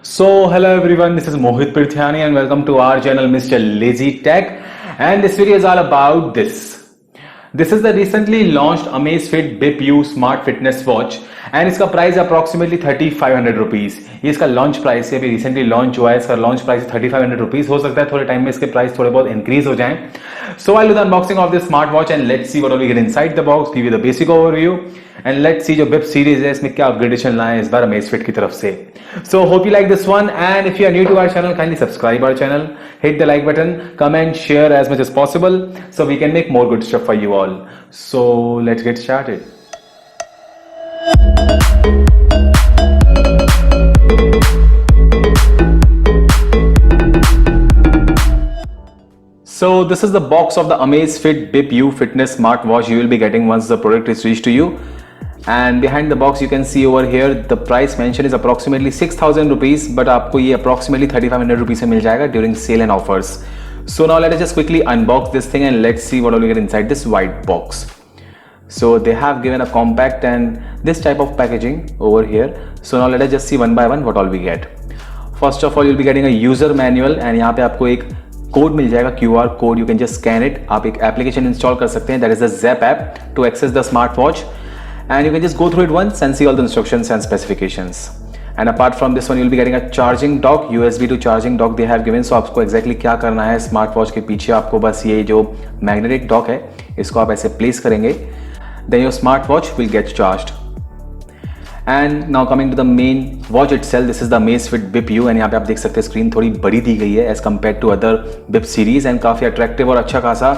So, hello everyone, this is Mohit Prithani and welcome to our channel Mr. Lazy Tech, and this video is all about this. This is the recently launched Amazfit Bip U Smart Fitness Watch and इसका price approximately 3500 rupees. ये इसका launch price है, अभी recently launch हुआ है. इसका launch price 3500 rupees. हो सकता है थोड़े टाइम में इसके प्राइस थोड़े बहुत इंक्रीज हो जाएं. So I'll do the unboxing of this smart watch and let's see what all we get inside the box. Give you the basic overview and let's see जो Bip series है इसमें क्या upgradation लाए इस बार Amazfit की तरफ से. So hope you like this one, and if you are new to our channel, kindly subscribe our channel, hit the like button, comment, share as much as possible so we can make more good stuff for you all. So let's get started. So this is the box of the Amazfit Bip U Fitness Smartwatch you will be getting once the product is reached to you. And behind the box you can see over here the price mentioned is approximately 6000 rupees, but आपको ये approximately 3500 rupees से मिल जाएगा during sale and offers. So now let us just quickly unbox this thing and let's see what all we get inside this white box. So they have given a compact and this type of packaging over here. So now let us just see one by one what all we get. First of all you'll be getting a user manual and यहाँ पे आपको एक code मिल जाएगा, QR code. You can just scan it. आप एक application install कर सकते हैं, that is the Zepp app to access the smart watch and you can just go through it once and see all the instructions and specifications. And apart from this one you will be getting a charging dock, USB to charging dock they have given. So आपको exactly क्या करना है smart watch के पीछे, आपको बस ये जो मैग्नेटिक डॉक है इसको आप ऐसे प्लेस करेंगे, then your smart watch will get charged. And now coming to the main watch itself, this is the Amazfit Bip U and यहाँ पे आप देख सकते हैं स्क्रीन थोड़ी बड़ी दी गई है as compare to other Bip series and काफ़ी अट्रैक्टिव और अच्छा खासा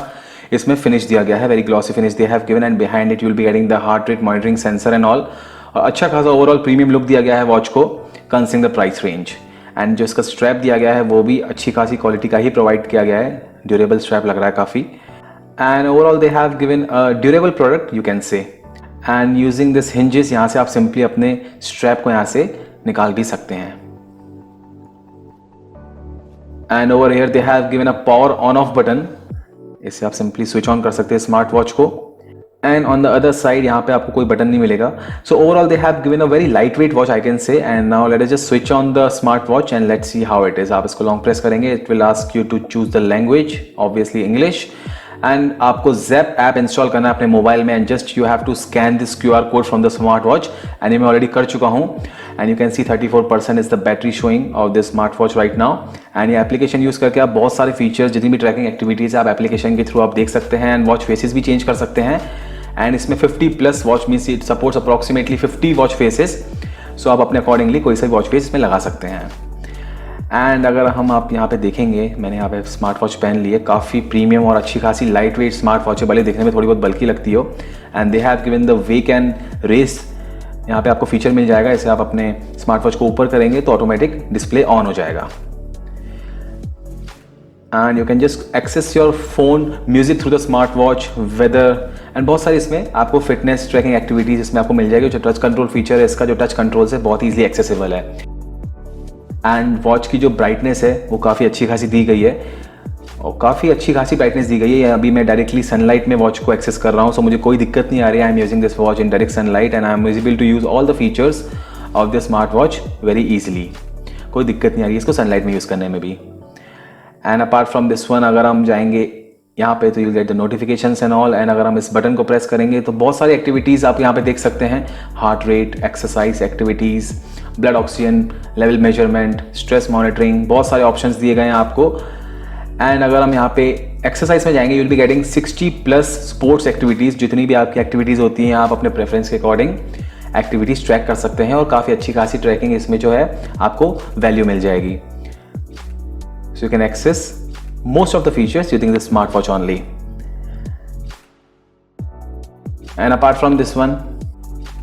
इसमें फिनिश दिया गया है, very glossy finish they have given. And behind it you will be getting the heart rate monitoring sensor and all. और अच्छा खासा ओवरऑल प्रीमियम लुक दिया गया है वॉच को considering the price range. And जो इसका स्ट्रैप दिया गया है वो भी अच्छी खासी क्वालिटी का ही प्रोवाइड किया गया है, ड्यूरेबल स्ट्रैप लग रहा है काफ़ी. And overall they have given a durable product you can say. And using this hinges यहाँ से आप सिंपली अपने स्ट्रैप को यहाँ से निकाल भी सकते हैं. And over here they have given a power on off button, इससे आप सिंपली स्विच ऑन कर सकते हैं स्मार्ट वॉच को. And on the other side यहाँ पे आपको कोई बटन नहीं मिलेगा. So overall they have given a very light weight watch I can say. And now let us just switch on the smart watch and let's see how it is. आप इसको long press करेंगे, it will ask you to choose the language, obviously English. And आपको Zepp app install करना है अपने mobile में and just you have to scan this QR code from the smart watch. And ये मैं already कर चुका हूँ and you can see 34% is the battery showing of this smart watch right now. And ये application use करके आप बहुत सारे फीचर्स, जितनी भी ट्रैकिंग एक्टिविटीज़ आप एप्लीकेशन के थ्रू आप देख सकते हैं. एंड वॉच फेसेस भी चेंज कर सकते हैं. एंड इसमें 50+ watch means it supports approximately 50 watch faces. So आप अपने अकॉर्डिंगली कोई सा वॉच फेस इसमें लगा सकते हैं. एंड अगर हम आप यहाँ पे देखेंगे, मैंने यहाँ पे स्मार्ट वॉच पहन ली है, काफ़ी प्रीमियम और अच्छी खासी लाइट वेट स्मार्ट वॉच है, भले देखने में थोड़ी बहुत बल्कि लगती हो. And they have given the wake and raise, यहाँ पे आपको फीचर मिल जाएगा. इसे आप अपने स्मार्ट वॉच को ऊपर करेंगे तो ऑटोमेटिक डिस्प्ले ऑन हो जाएगा. And you can just access your phone music through the smart watch, weather and बहुत सारी इसमें आपको फिटनेस ट्रैकिंग एक्टिविटीज़ इसमें आपको मिल जाएगी. जो टच कंट्रोल फीचर है इसका, जो टच कंट्रोल है बहुत ईजिली एक्सेसिबल है. एंड वॉच की जो ब्राइटनेस है वो काफ़ी अच्छी खासी दी गई है और काफ़ी अच्छी खासी ब्राइटनेस दी गई है. अभी मैं डायरेक्टली सनलाइट में वॉच को एक्सेस कर रहा हूँ, सो मुझे कोई दिक्कत नहीं आ रही है. I am using this watch in direct sunlight and I am able to use all the features of this smart watch very easily. कोई दिक्कत नहीं आ रही है इसको सनलाइट में यूज़ करने में भी. And apart from this one अगर हम जाएंगे यहाँ पे तो you get the notifications and all. And अगर हम इस बटन को प्रेस करेंगे तो बहुत सारी एक्टिविटीज़ आप यहाँ पे देख सकते हैं. Heart rate, exercise activities, blood oxygen level measurement, stress monitoring, बहुत सारे ऑप्शंस दिए गए हैं आपको. एंड अगर हम यहाँ पे एक्सरसाइज में जाएंगे you will be getting 60+ sports activities. जितनी भी आपकी एक्टिविटीज़ होती हैं आप अपने प्रेफरेंस के अकॉर्डिंग एक्टिविटीज़ ट्रैक कर सकते हैं और काफ़ी अच्छी खासी ट्रैकिंग इसमें जो है आपको वैल्यू मिल जाएगी. So you can access most of the features using the smartwatch only. And apart from this one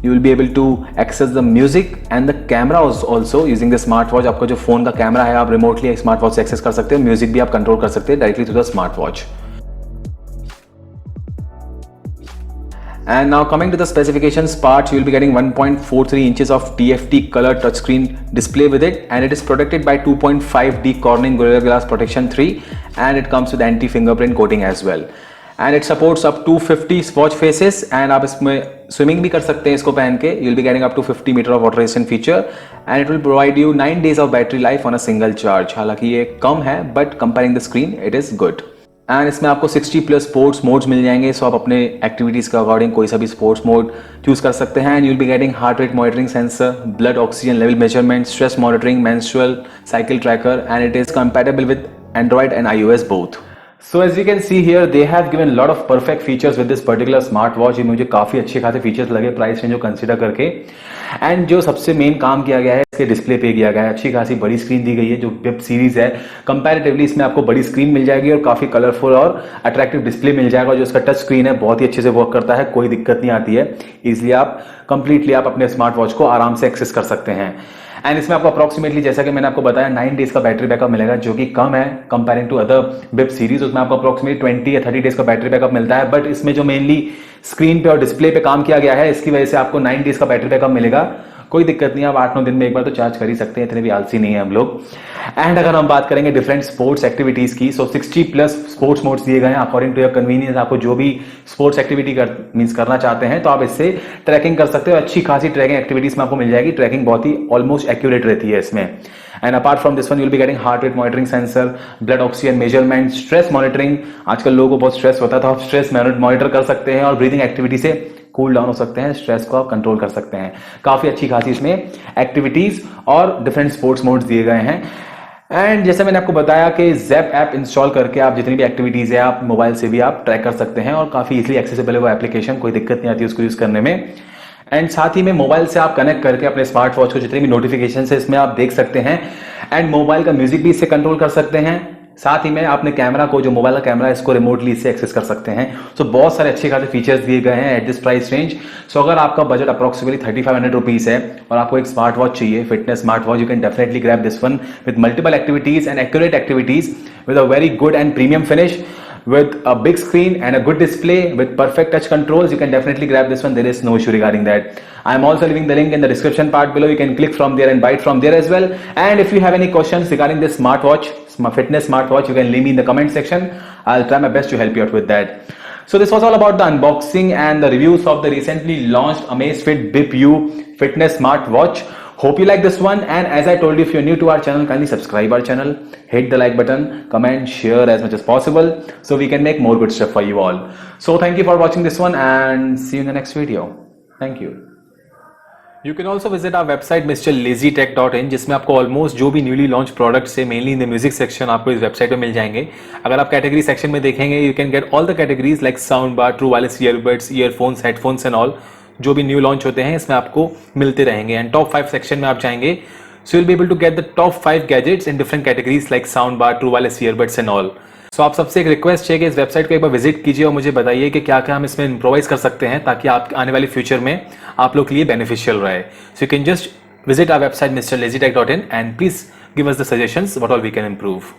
you will be able to access the music and the camera also using the smartwatch. आपका जो phone का camera है आप remotely smartwatch से access कर सकते हैं. Music भी आप कंट्रोल कर सकते हैं directly through the smartwatch. And now coming to the specifications part, you will be getting 1.43 inches of TFT color touchscreen display with it, and it is protected by 2.5D Corning Gorilla Glass Protection 3, and it comes with anti-fingerprint coating as well. And it supports up to 50 watch faces, and आप इसमें swimming भी कर सकते हैं इसको पहन के। You will be getting up to 50 meter of water resistant feature and it will provide you 9 days of battery life on a single charge. हालांकि ये कम है but comparing the screen it is good. And इसमें आपको 60+ sports modes मिल जाएंगे, सो आप अपने activities के अकॉर्डिंग कोई सा भी स्पोर्ट्स मोड चूज कर सकते हैं। And you will be getting heart rate monitoring sensor, blood oxygen level measurement, stress monitoring, menstrual cycle tracker, and it is compatible with Android and iOS both. So as you can see here, they have given a lot of perfect features with this particular smartwatch. ये मुझे काफी अच्छे खासे features लगे price range को consider करके। And जो सबसे मेन काम किया गया है इसके डिस्प्ले पे किया गया है। अच्छी खासी बड़ी स्क्रीन दी गई है। जो बिप सीरीज है कंपैरेटिवली इसमें आपको बड़ी स्क्रीन मिल जाएगी और काफी कलरफुल और अट्रैक्टिव डिस्प्ले मिल जाएगा। जो इसका टच स्क्रीन है बहुत ही अच्छे से वर्क करता है, कोई दिक्कत नहीं आती है। इजिली आप कंप्लीटली आप अपने स्मार्ट वॉच को आराम से एक्सेस कर सकते हैं। एंड इसमें आपको अप्रोक्सीमेटली जैसा कि मैंने आपको बताया 9 डेज का बैटरी बैकअप मिलेगा, जो कि कम है comparing to other Bip series. उसमें आपको अप्रोक्सीमेटली 20 या 30 डेज का बैटरी बैकअप मिलता है। बट इसमें जो मेनली स्क्रीन पे और डिस्प्ले पे काम किया गया है इसकी वजह से आपको 9 डेज का बैटरी बैकअप मिलेगा। कोई दिक्कत नहीं, आप 8-9 दिन में एक बार तो चार्ज कर ही सकते हैं, इतने भी आलसी नहीं है हम लोग। एंड अगर हम बात करेंगे डिफरेंट स्पोर्ट्स एक्टिविटीज की, सो 60+ स्पोर्ट्स मोड्स दिए गए हैं अकॉर्डिंग टू योर कन्वीनियंस। आपको जो भी स्पोर्ट्स एक्टिविटी करना चाहते हैं तो आप इससे ट्रैकिंग कर सकते हो। अच्छी खासी ट्रैकिंग एक्टिविटीज में आपको मिल जाएगी। ट्रैकिंग बहुत ही ऑलमोस्ट एक्यूरेट रहती है इसमें। And apart from this one you will be getting heart rate monitoring sensor, blood oxygen measurement, stress monitoring. आजकल लोगों को बहुत स्ट्रेस होता है तो आप स्ट्रेस मॉनिटर कर सकते हैं और ब्रीदिंग एक्टिविटी से कूल डाउन हो सकते हैं, स्ट्रेस को आप कंट्रोल कर सकते हैं। काफी अच्छी खासी इसमें एक्टिविटीज और डिफरेंट स्पोर्ट्स मोड्स दिए गए हैं। एंड जैसे मैंने आपको बताया कि ज़ैप ऐप इंस्टॉल करके आप जितनी भी एक्टिविटीज है आप मोबाइल से भी आप ट्रैक कर सकते हैं और काफी इजीली एक्सेसिबल है वो एप्लीकेशन, कोई दिक्कत नहीं आती उसको यूज करने में। एंड साथ ही में मोबाइल से आप कनेक्ट करके अपने स्मार्ट वॉच को जितनी भी नोटिफिकेशन है इसमें आप देख सकते हैं। एंड मोबाइल का म्यूजिक भी इससे कंट्रोल कर सकते हैं। साथ ही में अपने कैमरा को, जो मोबाइल का कैमरा है, इसको रिमोटली इससे एक्सेस कर सकते हैं। सो बहुत सारे अच्छे खासे फीचर्स दिए गए हैं एट दिस प्राइस रेंज। सो अगर आपका बजट अप्रोक्सीमेटली 3500 रुपीज है और आपको एक स्मार्ट वॉच चाहिए, fitness smart watch, you can definitely grab this one with multiple activities and accurate activities with a very good and premium finish, with a big screen and a good display with perfect touch controls. You can definitely grab this one. There is no issue regarding that. I am also leaving the link in the description part below. You can click from there and buy it from there as well. And if you have any questions regarding this smartwatch, fitness smartwatch, you can leave me in the comment section. I'll try my best to help you out with that. So this was all about the unboxing and the reviews of the recently launched Amazfit Bip U fitness smartwatch. Hope you like this one, and as I told you, if you're new to our channel, kindly subscribe our channel, hit the like button, comment, share as much as possible so we can make more good stuff for you all. So thank you for watching this one and see you in the next video. Thank you. You can also visit our website mrlazytech.in, जिसमें आपको almost जो भी newly launch products है mainly in the music section आपको इस website पे मिल जाएंगे। अगर आप कैटेगरी सेक्शन में देखेंगे you can get all the categories like sound bar, true wireless earbuds, earphones, headphones and all. जो भी न्यू लॉन्च होते हैं इसमें आपको मिलते रहेंगे। एंड टॉप 5 सेक्शन में आप जाएंगे सो you'll be able to get the top 5 gadgets in different categories like sound bar, true wireless earbuds and all. So आप सबसे एक रिक्वेस्ट है कि इस वेबसाइट को एक बार विजिट कीजिए और मुझे बताइए कि क्या क्या हम इसमें इम्प्रोवाइज कर सकते हैं ताकि आप आने वाली फ्यूचर में आप लोग के लिए बेनिफिशियल रहे। सो you can just visit our website mrlazytech.in and please give us the suggestions what all we can improve.